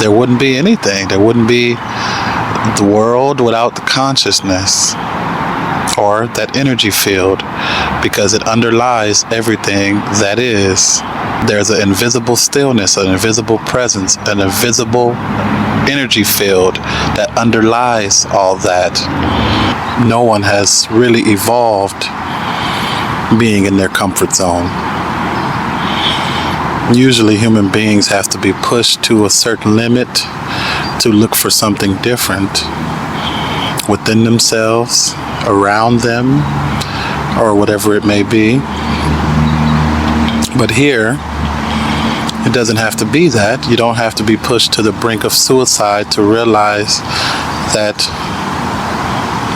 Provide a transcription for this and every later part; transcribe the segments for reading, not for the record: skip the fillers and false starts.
there wouldn't be anything. There wouldn't be the world without the consciousness or that energy field, because it underlies everything that is. There's an invisible stillness, an invisible presence, an invisible energy field that underlies all that. No one has really evolved being in their comfort zone. Usually human beings have to be pushed to a certain limit to look for something different within themselves, around them, or whatever it may be. But here, it doesn't have to be that. You don't have to be pushed to the brink of suicide to realize that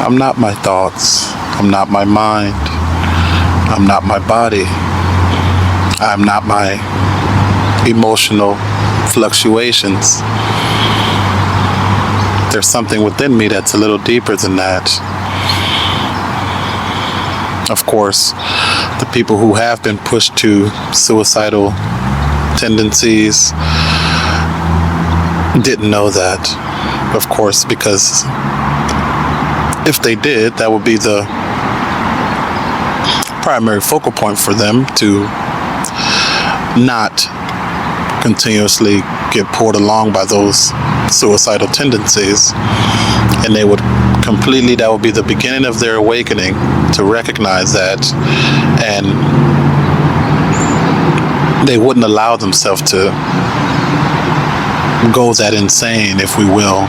I'm not my thoughts, I'm not my mind, I'm not my body, I'm not my emotional fluctuations. There's something within me that's a little deeper than that. Of course, the people who have been pushed to suicidal tendencies didn't know that, of course, because if they did, that would be the primary focal point for them to not continuously get pulled along by those suicidal tendencies, and they would completely, that would be the beginning of their awakening to recognize that, and they wouldn't allow themselves to go that insane, if we will.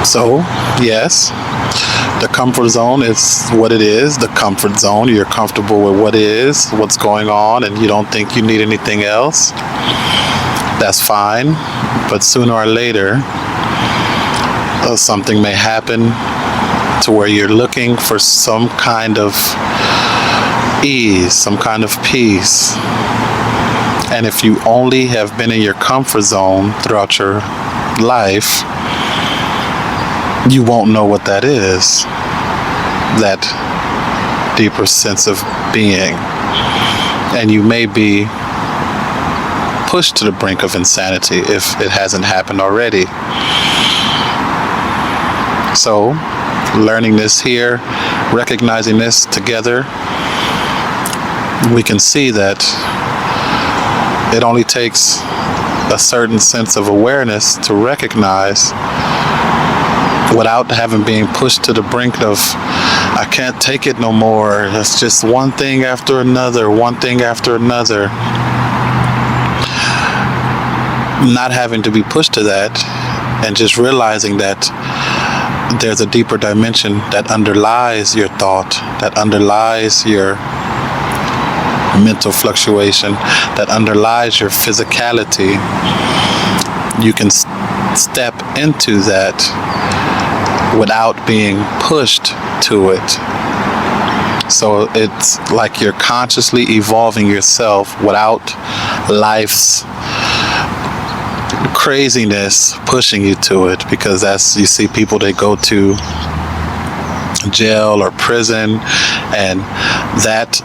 So, yes, the comfort zone is what it is. The comfort zone, you're comfortable with what is, what's going on, and you don't think you need anything else. That's fine. But sooner or later, something may happen to where you're looking for some kind of ease, some kind of peace. And if you only have been in your comfort zone throughout your life, you won't know what that is, that deeper sense of being. And you may be pushed to the brink of insanity if it hasn't happened already. So, learning this here, recognizing this together, we can see that it only takes a certain sense of awareness to recognize, without having been pushed to the brink of, I can't take it no more. It's just one thing after another, one thing after another. Not having to be pushed to that, and just realizing that there's a deeper dimension that underlies your thought, that underlies your mental fluctuation, that underlies your physicality. You can step into that without being pushed to it. So it's like you're consciously evolving yourself without life's craziness pushing you to it, because that's, you see people, they go to jail or prison, and that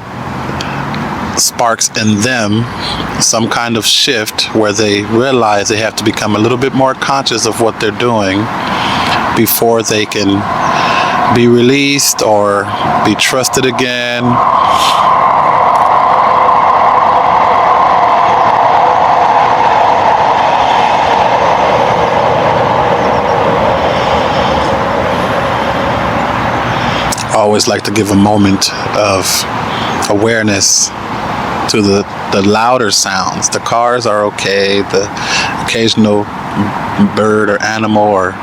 sparks in them some kind of shift where they realize they have to become a little bit more conscious of what they're doing before they can be released or be trusted again. I always like to give a moment of awareness to the louder sounds. The cars are okay, the occasional bird or animal or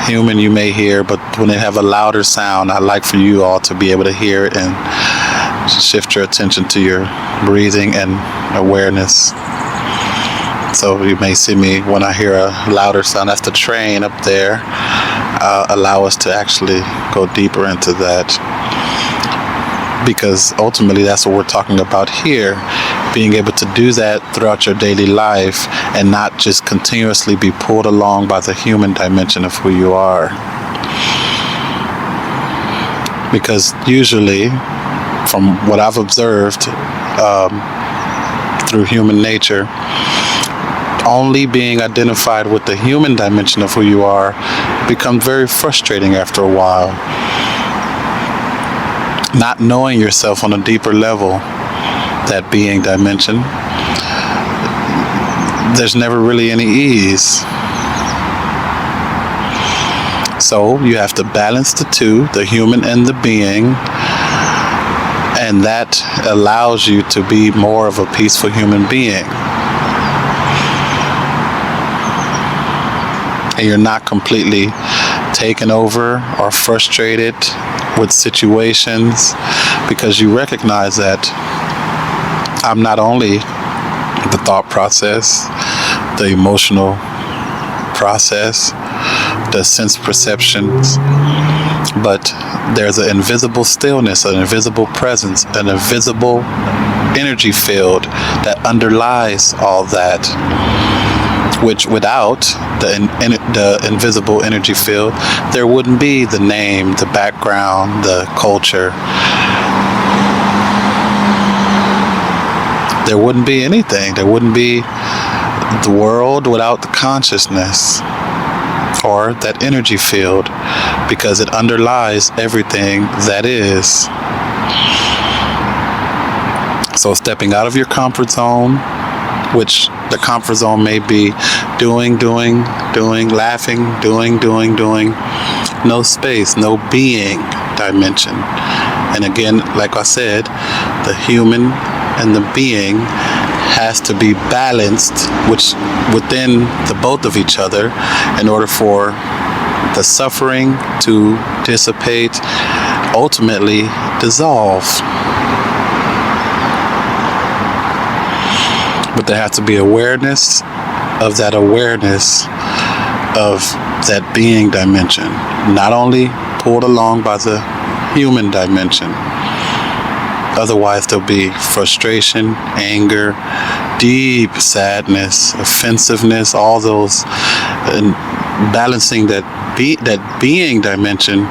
human you may hear, but when they have a louder sound, I'd like for you all to be able to hear it and shift your attention to your breathing and awareness. So you may see me when I hear a louder sound, that's the train up there. Allow us to actually go deeper into that, because ultimately that's what we're talking about here, being able to do that throughout your daily life and not just continuously be pulled along by the human dimension of who you are. Because usually, from what I've observed, through human nature, only being identified with the human dimension of who you are becomes very frustrating after a while. Not knowing yourself on a deeper level, that being dimension, there's never really any ease. So you have to balance the two, the human and the being, and that allows you to be more of a peaceful human being. And you're not completely taken over or frustrated with situations, because you recognize that I'm not only the thought process, the emotional process, the sense perceptions, but there's an invisible stillness, an invisible presence, an invisible energy field that underlies all that, which without the invisible energy field, there wouldn't be the name, the background, the culture. There wouldn't be anything. There wouldn't be the world without the consciousness or that energy field, because it underlies everything that is. So stepping out of your comfort zone, which the comfort zone may be doing, laughing, doing. No space, no being dimension. And again, like I said, the human and the being has to be balanced, which within the both of each other, in order for the suffering to dissipate, ultimately dissolve. But there has to be awareness of that being dimension, not only pulled along by the human dimension. Otherwise, there'll be frustration, anger, deep sadness, offensiveness, all those. And balancing that being dimension,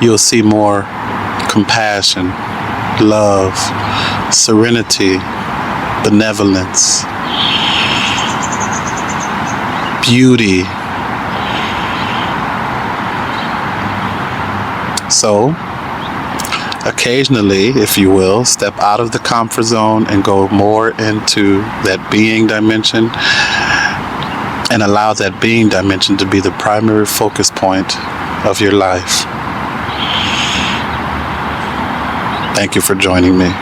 you'll see more compassion, love, serenity, benevolence, beauty. So, occasionally, if you will, step out of the comfort zone and go more into that being dimension, and allow that being dimension to be the primary focus point of your life. Thank you for joining me.